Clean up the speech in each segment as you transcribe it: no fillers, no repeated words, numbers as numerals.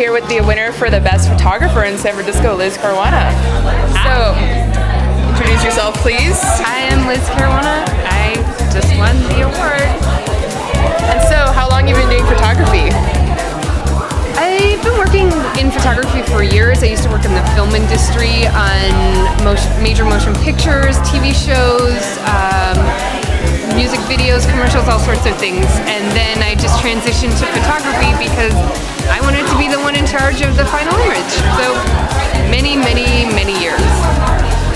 here with the winner for the best photographer in San Francisco, Liz Caruana. So, introduce yourself, please. I am Liz Caruana. I just won the award. And so, how long have you been doing photography? I've been working in photography for years. I used to work in the film industry on major motion pictures, TV shows, music videos, commercials, all sorts of things. And then I just transitioned to photography because I wanted to be the one in charge of the final image. So many, many, many years.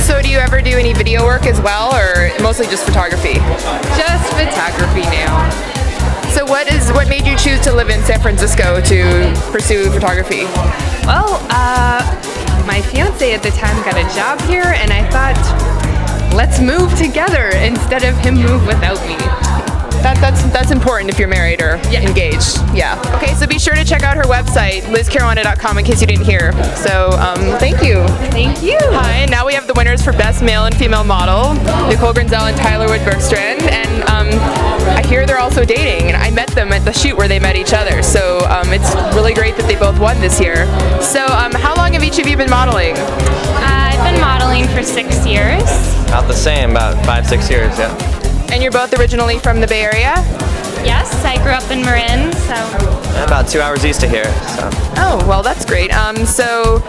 So do you ever do any video work as well, or mostly just photography? Just photography now. So what made you choose to live in San Francisco to pursue photography? Well, my fiance at the time got a job here, and I thought, let's move together instead of him move without me. That's important if you're married or engaged. Yeah. Okay, so be sure to check out her website, lizcaruana.com, in case you didn't hear. So, thank you. Thank you. Hi, and now we have the winners for Best Male and Female Model, Nicole Grinzel and Tyler Wood-Bergstrand, and I hear they're also dating, and I met them at the shoot where they met each other, so it's really great that they both won this year. So, how long have each of you been modeling? I've been modeling for 6 years. About the same, about 5-6 years, yeah. And you're both originally from the Bay Area? Yes, I grew up in Marin, so. About 2 hours east of here, so. Oh, well, that's great. So,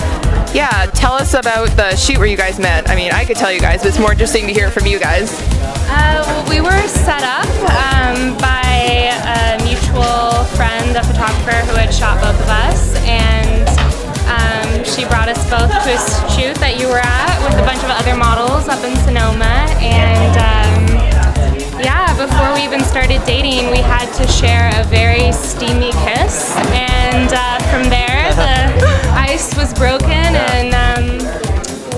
yeah, tell us about the shoot where you guys met. I mean, I could tell you guys, but it's more interesting to hear from you guys. Well, we were set up by a mutual friend, a photographer who had shot both of us, and she brought us both to a shoot that you were at with a bunch of other models up in Sonoma, and yeah, before we even started dating, we had to share a very steamy kiss, and from there the ice was broken, and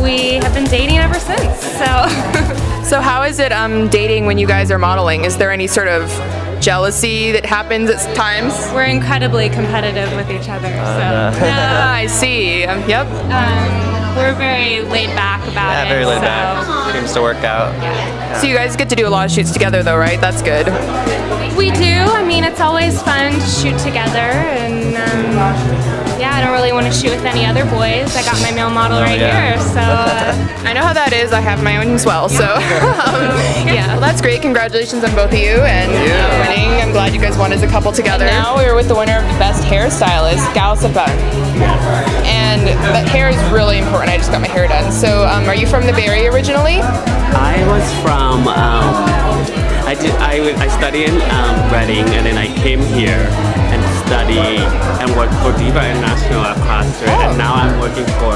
we have been dating ever since. So how is it dating when you guys are modeling? Is there any sort of jealousy that happens at times? We're incredibly competitive with each other. I see. Yep. We're very laid back about it. Yeah, very laid back. Seems to work out. So you guys get to do a lot of shoots together though, right? That's good. We do. I mean, it's always fun to shoot together, and yeah, I don't really want to shoot with any other boys. I got my male model right here, so. I know how that is. I have my own as well, so yeah. Well, that's great. Congratulations on both of you and winning. I'm glad you guys won as a couple together. And now we're with the winner of the best hairstylist, Gal Sapang. And that hair is really important. I just got my hair done. So, are you from the Bay Area originally? I was from, I studied in Reading, and then I came here and studied and worked for Diva International at Cluster, and now I'm working for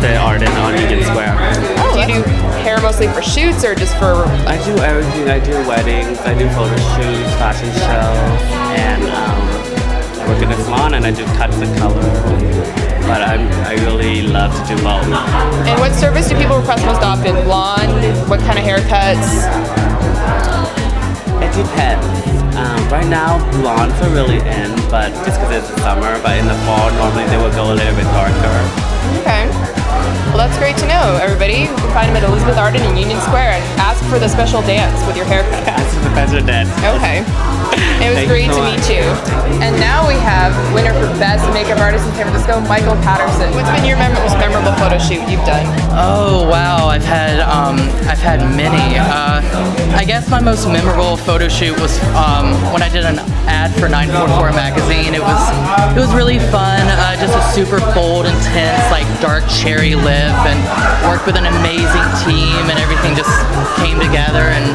the artist on Union Square. Oh, do you do hair mostly for shoots or just for? I do everything. I do weddings, I do photo shoots, fashion shows, and I work in a salon, and I do cuts and color. But I really love to do both. And what service do people request most often? Blonde? What kind of haircuts? It depends. Right now, blondes are really in, but just because it's the summer. But in the fall, normally they will go a little bit darker. Okay. Well, that's great to know, everybody. You can find them at Elizabeth Arden in Union Square and ask for the special dance with your haircut. Ask for the special dance. Okay. It was great to meet you. And now we have winner for Best Makeup Artist in San Francisco, Michael Patterson. What's been your most memorable photo shoot you've done? Oh wow, I've had many. I guess my most memorable photo shoot was when I did an ad for 944 magazine. It was really fun. Just a super bold, intense, like dark cherry lip, and worked with an amazing team, and everything just came together, and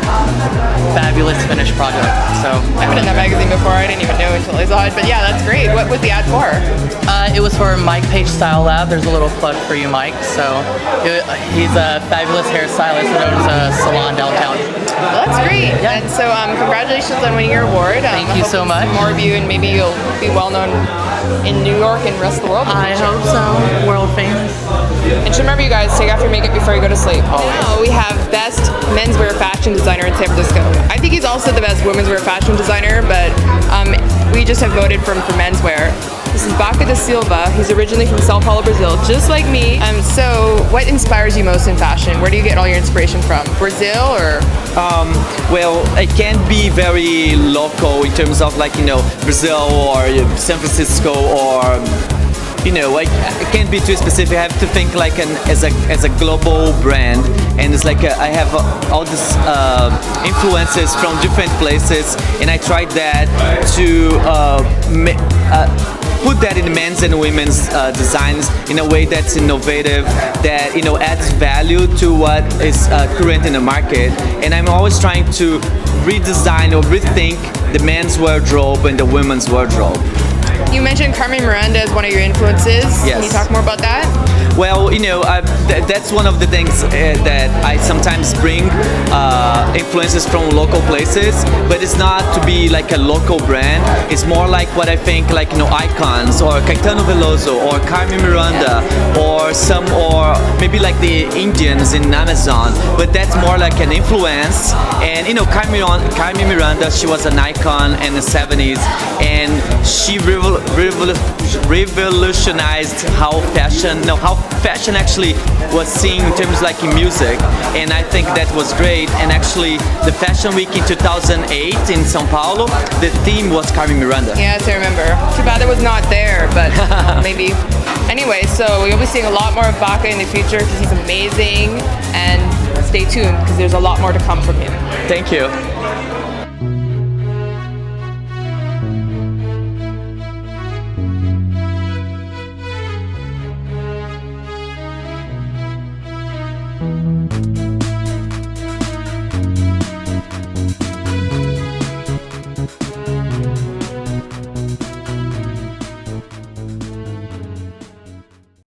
fabulous finished project. So I've been in that magazine before. I didn't even know until I saw it. But yeah, that's great. What was the ad for? It was for Mike Page Style Lab. There's a little plug for you, Mike. So he's a fabulous hairstylist that owns a salon downtown. Well, that's great. Yeah. And so congratulations on winning your award. Thank you so much. More of you, and maybe you'll be well known in New York and the rest of the world. I hope so. World famous. And just remember, you guys, take off your makeup before you go to sleep. Now we have Best Menswear Fashion Designer in San Francisco. I think he's also the best womenswear fashion designer, but we just have voted for him for menswear. This is Baca da Silva. He's originally from Sao Paulo, Brazil, just like me. So what inspires you most in fashion? Where do you get all your inspiration from? Brazil or? Well, it can be very local in terms of, like, you know, Brazil or San Francisco or I can't be too specific. I have to think like as a global brand, and it's like I have all these influences from different places, and I tried that to put that in men's and women's designs in a way that's innovative, that adds value to what is current in the market. And I'm always trying to redesign or rethink the men's wardrobe and the women's wardrobe. You mentioned Carmen Miranda as one of your influences. Yes. Can you talk more about that? Well, that's one of the things that I sometimes bring influences from local places, but it's not to be like a local brand. It's more like what I think, like icons, or Caetano Veloso, or Carmen Miranda, or maybe like the Indians in Amazon. But that's more like an influence. And Carmen Miranda, she was an icon in the 70s, and she revolutionized how fashion actually was seen in terms like in music, and I think that was great. And actually the Fashion Week in 2008 in São Paulo, the theme was Carmen Miranda. Yes, I remember. Too bad it was not there, but maybe. Anyway, so you'll be seeing a lot more of Baca in the future because he's amazing, and stay tuned because there's a lot more to come from him. Thank you.